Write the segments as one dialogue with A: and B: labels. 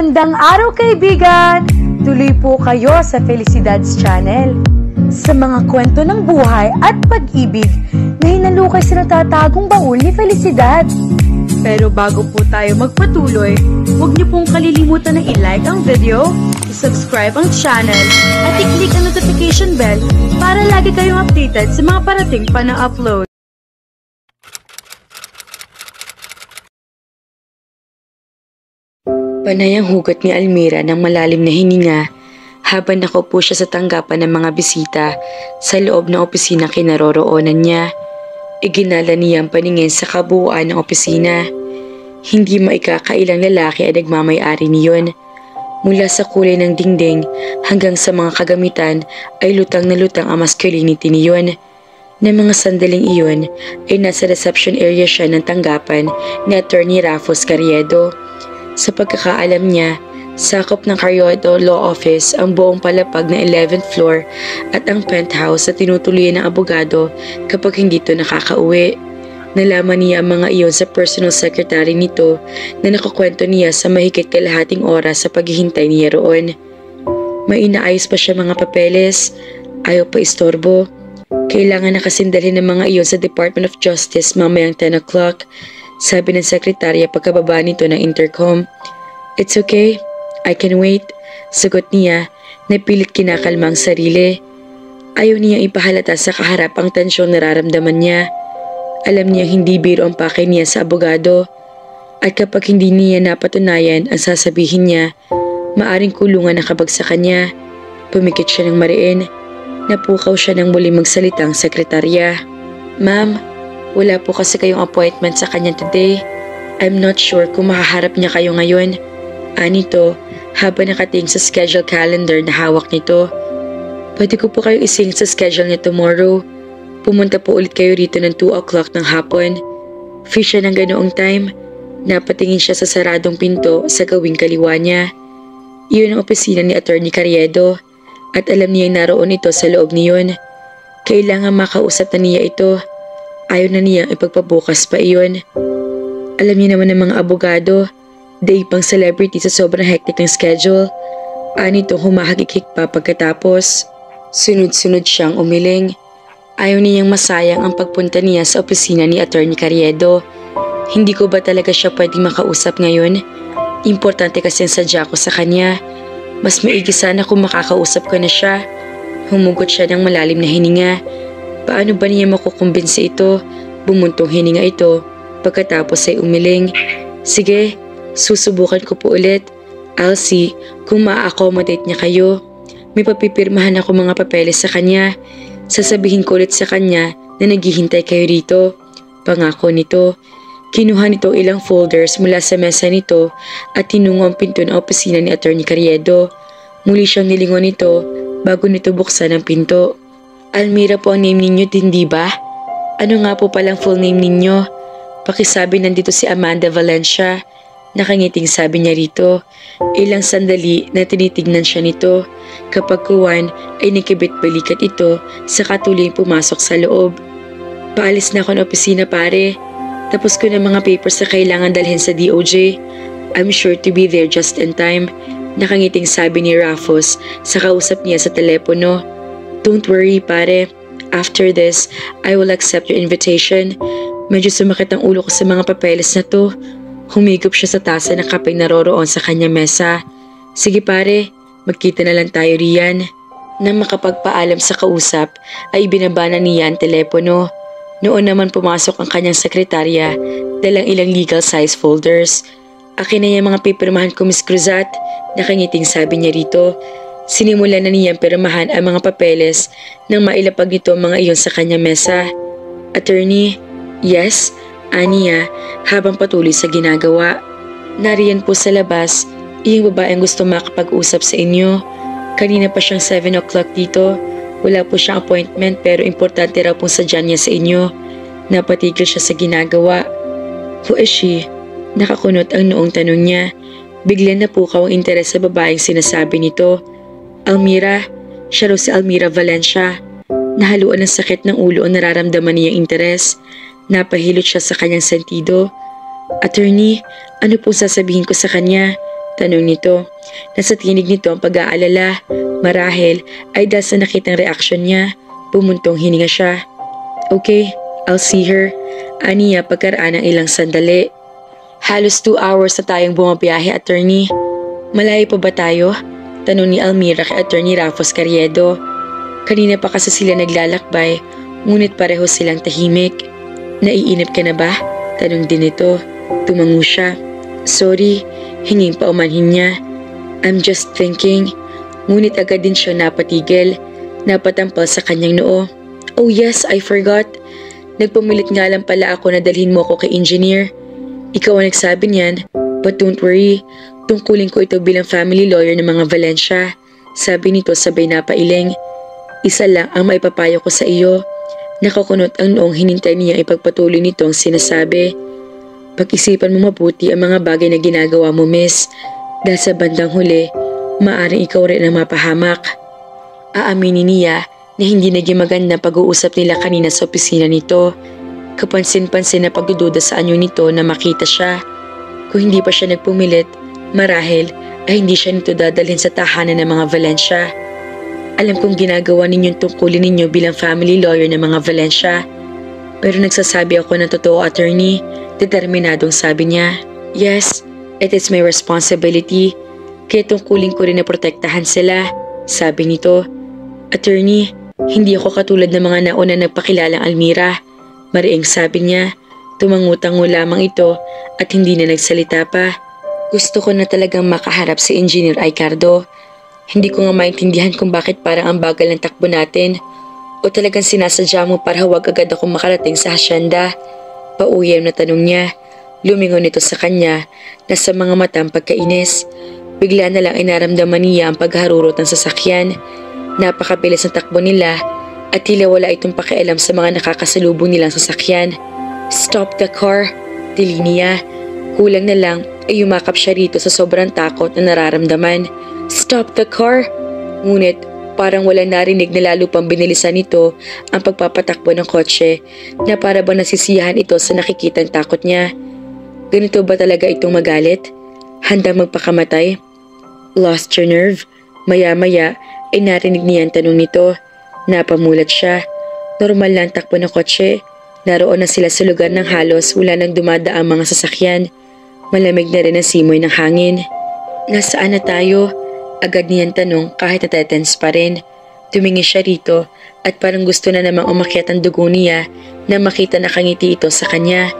A: Magandang araw kaibigan! Tuloy po kayo sa Felicidad's Channel. Sa mga kwento ng buhay at pag-ibig na hinalukay sa natatagong baul ni Felicidad. Pero bago po tayo magpatuloy, huwag niyo pong kalilimutan na i-like ang video, i-subscribe ang channel, at i-click ang notification bell para lagi kayong updated sa mga parating pa na upload.
B: Panay ang hugot ni Almira ng malalim na hininga habang nakaupo siya sa tanggapan ng mga bisita sa loob ng opisina kinaroroonan niya. Iginala niya ang paningin sa kabuuan ng opisina. Hindi maikakailang lalaki ang nagmamay-ari niyon. Mula sa kulay ng dingding hanggang sa mga kagamitan ay lutang na lutang ang masculinity niyon. Na mga sandaling iyon ay nasa reception area siya ng tanggapan ni Attorney Rafos Carriedo. Sa pagkakaalam niya, sakop ng Carriedo Law Office ang buong palapag na 11th floor at ang penthouse sa tinutuluyan ng abogado kapag hindi ito nakakauwi. Nalaman niya ang mga iyon sa personal secretary nito na nakakwento niya sa mahigit kalahating oras sa paghihintay niya roon. May inaayos pa siya mga papeles, ayaw pa istorbo. Kailangan nakasindalhin ng mga iyon sa Department of Justice mamayang 10 o'clock. Sabi ng sekretarya pagkababa nito ng intercom. "It's okay, I can wait," sagot niya na pilit kinakalma ang sarili. Ayaw niyang ipahalata sa kaharap ang tensyong nararamdaman niya. Alam niya hindi biro ang pakay niya sa abogado at kapag hindi niya napatunayan ang sasabihin niya, maaring kulungan ang kabagsakan niya. Pumikit siya ng mariin. Napukaw siya ng muling magsalitang sekretarya. "Ma'am, wala po kasi kayong appointment sa kanya today. I'm not sure kung makaharap niya kayo ngayon." Anito, habang nakatingin sa schedule calendar na hawak nito. "Pwede ko po kayo ising sa schedule niya tomorrow. Pumunta po ulit kayo rito ng 2 o'clock ng hapon." Free siya ng ganoong time. Napatingin siya sa saradong pinto sa gawing kaliwa niya. Iyon ang opisina ni Attorney Carriedo at alam niya naroon ito sa loob niyon. Kailangan makausap na niya ito. Ayaw na niyang ipagpabukas pa iyon. Alam niya naman ng mga abogado, day pang celebrity sa sobrang hectic ng schedule. Anito humahagikik pa pagkatapos. Sunod-sunod siyang umiling. Ayaw niyang masayang ang pagpunta niya sa opisina ni Attorney Carriedo. Hindi ko ba talaga siya pwedeng makausap ngayon? Importante kasi ang sadya ko sa kanya. Mas maigi sana kung makakausap ko na siya. Humugot siya ng malalim na hininga. Paano ba niya makukumbinsi ito? Bumuntong hininga ito. Pagkatapos ay umiling. "Sige, susubukan ko po ulit. I'll see kung ma-accommodate niya kayo. May papipirmahan ako mga papeles sa kanya. Sasabihin ko ulit sa kanya na naghihintay kayo rito." Pangako nito. Kinuha nito ilang folders mula sa mesa nito at tinungo ang pinto ng opisina ni Attorney Carriedo. Muli siyang nilingon nito bago nito buksan ang pinto. "Almira po ang name ninyo, hindi ba? Ano nga po palang full name ninyo? Pakisabi nandito si Amanda Valencia." Nakangiting sabi niya rito. Ilang sandali na tinitignan siya nito. Kapag kuwan ay nakibit-balikat ito sa katuloy pumasok sa loob. "Paalis na ako ng opisina pare. Tapos ko na mga papers na kailangan dalhin sa DOJ. I'm sure to be there just in time." Nakangiting sabi ni Rafos sa kausap niya sa telepono. "Don't worry pare, after this, I will accept your invitation." Medyo sumakit ang ulo ko sa mga papeles na to. Humigop siya sa tasa ng kape naroroon sa kanya mesa. "Sige pare, magkita na lang tayo riyan." Nang makapagpaalam sa kausap ay binabana niya ang telepono. Noon naman pumasok ang kanyang sekretarya, dalang ilang legal size folders. "Akin na yung mga pipirmahan ko, Miss Cruzat," nakangiting sabi niya rito. Sinimulan na niyang pirmahan ang mga papeles nang mailapag nito ang mga iyon sa kanya mesa. "Attorney?" "Yes," aniya habang patuloy sa ginagawa. "Nariyan po sa labas, iyong babaeng gusto makapag-usap sa inyo. Kanina pa siyang 7 o'clock dito. Wala po siyang appointment pero importante raw pong sadya niya sa inyo." Napatigil siya sa ginagawa. "Who is she?" Nakakunot ang noong tanong niya. Bigla na pukaw ang interes sa babaeng sinasabi nito. "Almira, siya raw si Almira Valencia." Nahaluan ng sakit ng ulo ang nararamdaman niyang interes. Napahilot siya sa kanyang sentido. "Attorney, ano po sasabihin ko sa kanya?" Tanong nito. Nasa tinig nito ang pag-aalala. Marahil ay dahil sa nakitang reaksyon niya. Bumuntong hininga siya. Okay, I'll see her. Aniya pagkaraan ng ilang sandali. Halos 2 hours na tayong bumabiyahe, attorney. Malayo pa ba tayo? Tanong ni Almira kay Attorney Rafos Carriedo. Kanina pa kasi sila naglalakbay, ngunit pareho silang tahimik. Naiinip ka na ba? Tanong din ito. Tumango siya. Sorry, hinging pa umanhin niya. I'm just thinking. Ngunit agad din siya napatigil. Napatampal sa kanyang noo. Oh yes, I forgot. Nagpumilit nga lang pala ako na dalhin mo ako kay engineer. Ikaw ang nagsabi niyan, but don't worry. Tungkulin ko ito bilang family lawyer ng mga Valencia. Sabi nito sabay napailing. Isa lang ang maipapayo ko sa iyo. Nakakunot ang noong hinintay niya ipagpatuloy nito ang sinasabi. Pag-isipan mo mabuti ang mga bagay na ginagawa mo, miss. Dahil sa bandang huli, maaaring ikaw rin ang mapahamak. Aaminin niya na hindi naging maganda pag-uusap nila kanina sa opisina nito. Kapansin-pansin na pagdududa sa anyo nito na makita siya. Kung hindi pa siya nagpumilit, marahil ay hindi siya nito dadalhin sa tahanan ng mga Valencia. Alam kong ginagawa ninyong tungkulin ninyo bilang family lawyer ng mga Valencia. Pero nagsasabi ako ng totoo, attorney. Determinadong sabi niya. Yes, it is my responsibility. Kaya tungkulin ko rin na protektahan sila. Sabi nito. Attorney, hindi ako katulad ng mga nauna nagpakilalang Almira. Mariing sabi niya. Tumangutango lamang ito at hindi na nagsalita pa. Gusto ko na talagang makaharap si Engineer Aicardo. Hindi ko nga maintindihan kung bakit parang ang bagal ng takbo natin. O talagang sinasadya mo para huwag agad akong makarating sa hasyenda. Pauyam na tanong niya. Lumingon ito sa kanya na sa mga mata ang pagkainis. Bigla na lang inaramdaman niya ang pagharurot ng sasakyan. Napakabilis ng takbo nila at tila wala itong pakialam sa mga nakakasalubong nilang sasakyan. Stop the car, dili niya. Kulang na lang ay yumakap siya rito sa sobrang takot na nararamdaman. Stop the car! Ngunit parang wala narinig na lalo pang binilisan nito ang pagpapatakbo ng kotse na para bang nasisiyahan ito sa nakikitang takot niya. Ganito ba talaga itong magalit? Handang magpakamatay? Lost your nerve? Maya-maya ay narinig niya ang tanong nito. Napamulat siya. Normal lang takbo ng kotse. Naroon na sila sa lugar ng halos wala nang dumadaang mga sasakyan. Malamig na rin ang simoy ng hangin. Nasaan na tayo? Agad niyang tanong kahit natetens pa rin. Tumingin siya rito at parang gusto na namang umakyat ang dugo niya na makita na kangiti ito sa kanya.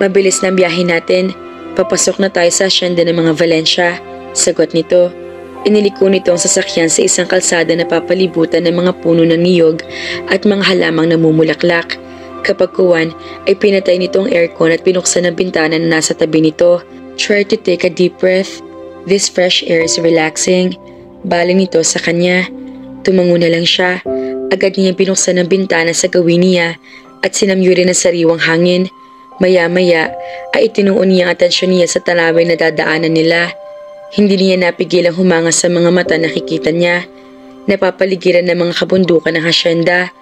B: Mabilis na ang biyahe natin. Papasok na tayo sa asyenda ng mga Valencia. Sagot nito. Iniliko nito ang sasakyan sa isang kalsada na papalibutan ng mga puno ng niyog at mga halamang namumulaklak. Kapag kuwan ay pinatay nito ang aircon at binuksan ang bintana na nasa tabi nito. Try to take a deep breath. This fresh air is relaxing. Baling nito sa kanya. Tumango na lang siya. Agad niya binuksan ang bintana sa gawin niya at sinamyuri ng sariwang hangin. Maya-maya ay itinuon niya ang atensyon niya sa tanawin na dadaanan nila. Hindi niya napigilang humanga sa mga mata na nakikita niya. Napapaligiran ng mga kabundukan ng hasyenda.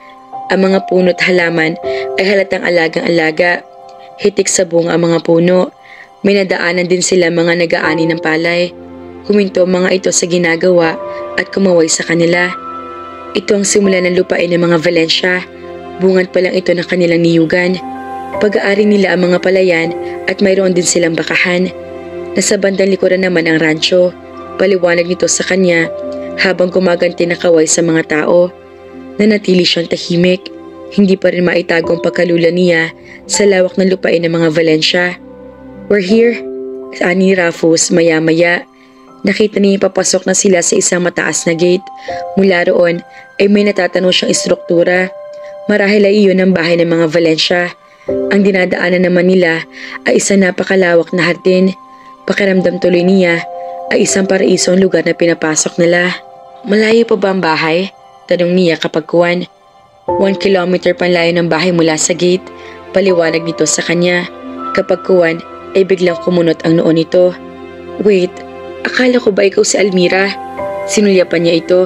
B: Ang mga puno at halaman ay halatang alagang-alaga. Hitik sa bunga ang mga puno. May nadaanan din sila mga nag-aani ng palay. Huminto mga ito sa ginagawa at kumaway sa kanila. Ito ang simula ng lupain ng mga Valencia. Bungad pa lang ito ng kanilang niyugan. Pag-aari nila ang mga palayan at mayroon din silang bakahan. Nasa bandang likuran naman ang rancho. Paliwanag nito sa kanya habang gumaganti na kaway sa mga tao. Nanatili siyang tahimik. Hindi pa rin maitago ang pagkalula niya sa lawak ng lupain ng mga Valencia. We're here, ani Rafos maya-maya. Nakita niya papasok na sila sa isang mataas na gate. Mula roon ay may natatanong siyang istruktura. Marahil ay iyon ang bahay ng mga Valencia. Ang dinadaanan naman nila ay isang napakalawak na hardin. Pakiramdam tuloy niya ay isang paraisong lugar na pinapasok nila. Malayo pa ba ang bahay? Tanong niya kapag kuwan. 1 kilometer panlayo ng bahay mula sa gate. Paliwanag nito sa kanya. Kapag kuwan ay biglang kumunot ang noo nito. Wait, akala ko ba ikaw si Almira? Sinulyapan niya ito.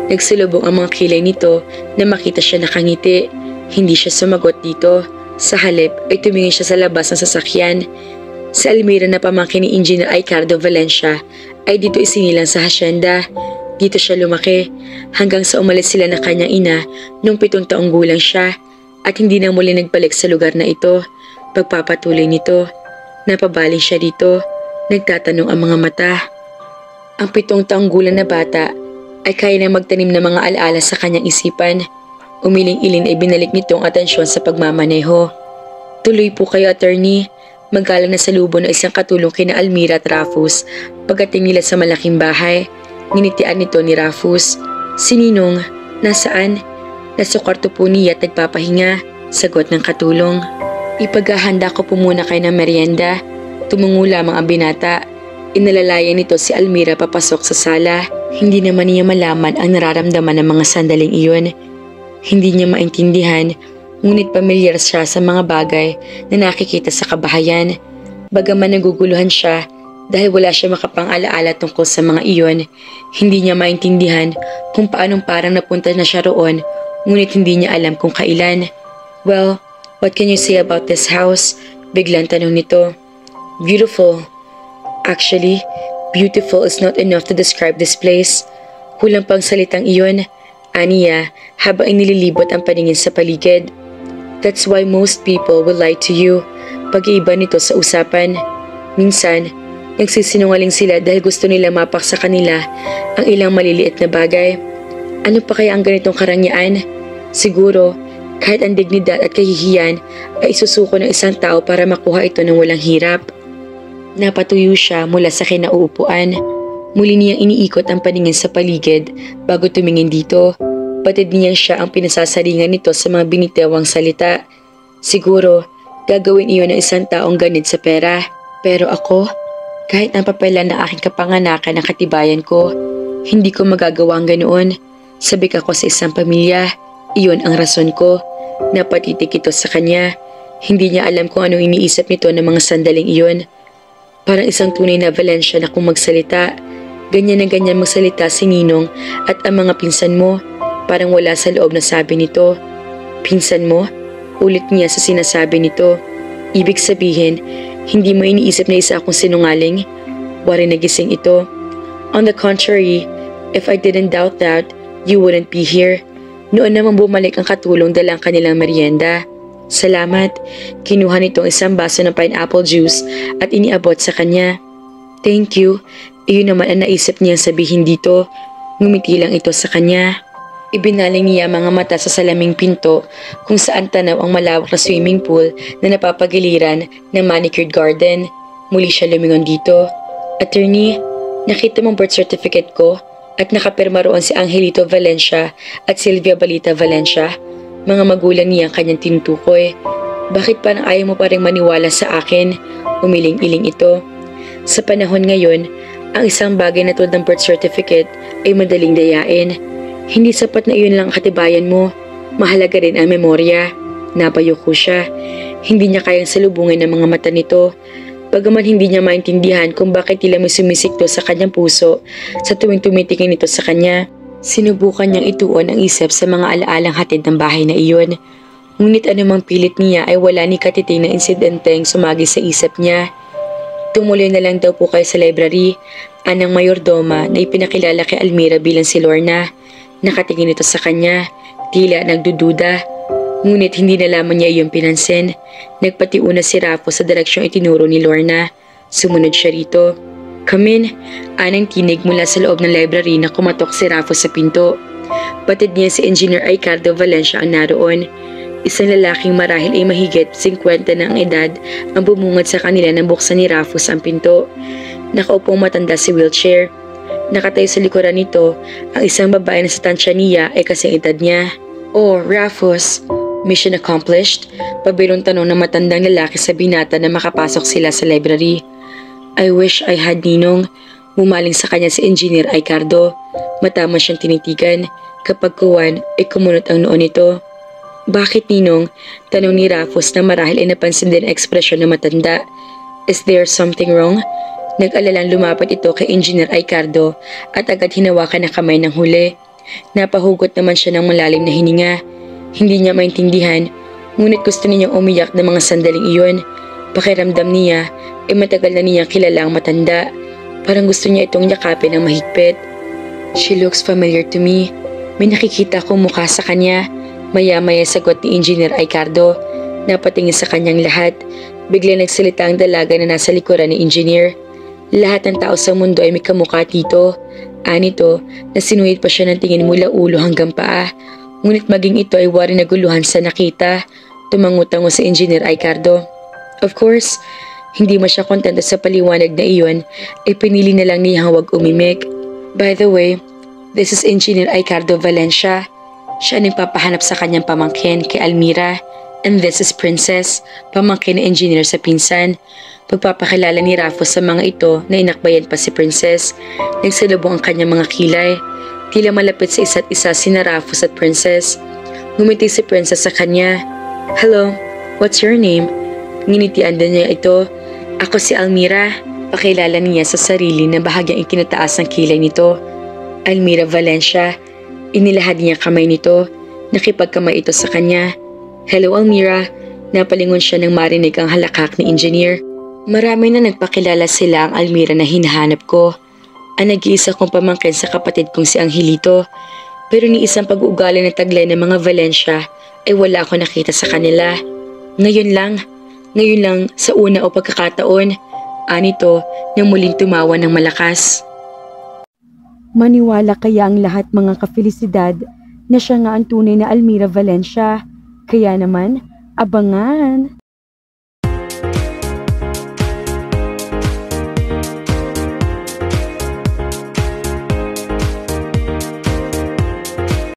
B: Nagsulubong ang mga kilay nito na makita siya nakangiti. Hindi siya sumagot dito. Sa halip ay tumingin siya sa labas ng sasakyan. Si Almira na pamangkin ni Engineer Ricardo Valencia ay dito isinilang sa hasyenda. Dito siya lumaki hanggang sa umalis sila na kanyang ina nung 7 taong gulang siya at hindi na muli nagbalik sa lugar na ito. Pagpapatuloy nito, napabaling siya dito, nagtatanong ang mga mata. Ang 7 taong gulang na bata ay kaya na magtanim ng mga alaala sa kanyang isipan. Umiling-ilin ay binalik nito ang atensyon sa pagmamaneho. Tuloy po kayo, attorney. Magalang na sa lubo ng isang katulong kina Almira at Rafus pagdating nila sa malaking bahay. Nginitian nito ni Rafus. Si Ninong, nasaan? Nasa kwarto po niya at nagpapahinga, sagot ng katulong. Ipaghahanda ko po muna kayo ng merienda. Tumungo lamang ang binata. Inalalayan nito si Almira papasok sa sala. Hindi naman niya malaman ang nararamdaman ng mga sandaling iyon. Hindi niya maintindihan, ngunit pamilyar siya sa mga bagay na nakikita sa kabahayan. Bagaman naguguluhan siya dahil wala siya makapang-alaala tungkol sa mga iyon, hindi niya maintindihan kung paanong parang napunta na siya roon, ngunit hindi niya alam kung kailan. Well, what can you say about this house? Biglang tanong nito. Beautiful. Actually, beautiful is not enough to describe this place. Kulang pang salitang iyon, aniya habang inililibot ang paningin sa paligid. That's why most people will lie to you. Pag-iiba nito sa usapan. Minsan, nagsisinungaling sila dahil gusto nila mapak sa kanila ang ilang maliliit na bagay. Ano pa kaya ang ganitong karangyaan? Siguro, kahit ang dignidad at kahihiyan ay isusuko ng isang tao para makuha ito ng walang hirap. Napatuyo siya mula sa kinauupuan. Muli niyang iniikot ang paningin sa paligid bago tumingin dito. Batid niyang siya ang pinasasaringan nito sa mga binitewang salita. Siguro, gagawin iyon ng isang taong ganid sa pera. Pero ako, kahit ang papelan ng aking kapanganakan ng katibayan ko, hindi ko magagawa ang ganoon. Sabik ako sa isang pamilya. Iyon ang rason ko. Napatitik ito sa kanya. Hindi niya alam kung anong iniisip nito ng mga sandaling iyon. Parang isang tunay na Valencia na kung magsalita. Ganyan na ganyan magsalita si Ninong at ang mga pinsan mo. Parang wala sa loob na sabi nito. Pinsan mo? Ulit niya sa sinasabi nito. Ibig sabihin, hindi mo iniisip na isa akong sinungaling? Wari nagising ito. On the contrary, if I didn't doubt that, you wouldn't be here. Noon naman bumalik ang katulong dalang kanilang merienda. Salamat. Kinuha nitong isang baso ng pineapple juice at iniabot sa kanya. Thank you. Iyon naman ang naisip niyang sabihin dito. Ngumiti lang ito sa kanya. Ibinaling niya mga mata sa salaming pinto kung saan tanaw ang malawak na swimming pool na napapagiliran ng manicured garden. Muli siya lumingon dito. Attorney, nakita mong birth certificate ko at nakapirma roon si Angelito Valencia at Sylvia Balita Valencia. Mga magulang niya ang kanyang tinutukoy. Bakit parang ayaw mo pa rin maniwala sa akin? Umiling-iling ito. Sa panahon ngayon, ang isang bagay na tulad ng birth certificate ay madaling dayain. Hindi sapat na iyon lang ang katibayan mo. Mahalaga rin ang memorya. Napayuko siya. Hindi niya kayang salubungin ang mga mata nito. Bagaman hindi niya maintindihan kung bakit tila may sumisikto sa kanyang puso sa tuwing tumitingin ito sa kanya. Sinubukan niyang ituon ang isip sa mga alaalang hatid ng bahay na iyon. Ngunit anumang pilit niya ay wala ni katiting na insidenteng sumagi sa isip niya. Tumuloy na lang daw po kayo sa library, anang mayordoma na ipinakilala kay Almira bilang si Lorna. Nakatingin ito sa kanya, tila nagdududa. Ngunit hindi na lamang niya iyong pinansin. Nagpatiuna si Raffo sa direksyong itinuro ni Lorna. Sumunod siya rito. Come in, anang tinig mula sa loob ng library na kumatok si Raffo sa pinto. Batid niya si Engineer Ricardo Valencia ang naroon. Isang lalaking marahil ay mahigit 50 na ang edad ang bumungad sa kanila nang buksan ni Raffo ang pinto. Nakaupong matanda si wheelchair. Nakatayo sa likuran nito ang isang babae na sa tansya niya ay kasing edad niya. Oh, Raffos, mission accomplished? Pabirong tanong ng matandang lalaki sa binata na makapasok sila sa library. I wish I had, Ninong. Mumaling sa kanya si Engineer Ricardo. Matama siyang tinitigan. Kapag kuwan ay kumunot ang noon nito. Bakit, Ninong? Tanong ni Raffos na marahil ay napansin din ang ekspresyon ng matanda. Is there something wrong? Nag-alalang lumapat ito kay Engineer Ricardo at agad hinawakan ang kamay ng huli. Napahugot naman siya ng malalim na hininga. Hindi niya maintindihan, ngunit gusto niyang umiyak ng mga sandaling iyon. Pakiramdam niya, matagal na niyang kilalang matanda. Parang gusto niya itong yakapin ng mahigpit. She looks familiar to me. May nakikita kong mukha sa kanya. Maya-maya sagot ni Engineer Ricardo. Napatingin sa kanyang lahat. Bigla nagsalita ang dalaga na nasa likuran ni Engineer. Lahat ng tao sa mundo ay may kamukha dito. Anito, na sinuhid pa siya ng tingin mula ulo hanggang paa. Ngunit maging ito ay wari naguluhan sa nakita. Tumangutango si Engineer Ricardo. Of course, hindi man siya kontento sa paliwanag na iyon, ay pinili na lang niyang huwag umimik. By the way, this is Engineer Ricardo Valencia. Siya ang nagpapahanap sa kanyang pamangkin kay Almira. And this is Princess, pamangkin na engineer sa pinsan. Pagpapakilala ni Raffo sa mga ito na inakbayan pa si Princess. Nagsalubong ang kanyang mga kilay. Tila malapit sa isa't isa sina Raffo at Princess. Ngumiti si Princess sa kanya. Hello, what's your name? Nginitian din niya ito. Ako si Almira. Pakilala niya sa sarili na bahagyang ikinataas ng kilay nito. Almira Valencia. Inilahad niya kamay nito. Nakipagkamay ito sa kanya. Hello Almira. Napalingon siya nang marinig ang halakak ni Engineer. Marami na nagpakilala sila ang Almira na hinahanap ko. Ang nag-iisa kong pamangkin sa kapatid kong si Angelito. Pero ni isang pag-uugali na taglay ng mga Valencia ay wala ako nakita sa kanila. Ngayon lang sa una o pagkakataon, anito nang muling tumawa ng malakas.
A: Maniwala kaya ang lahat mga kafelisidad na siya nga ang tunay na Almira Valencia. Kaya naman, abangan!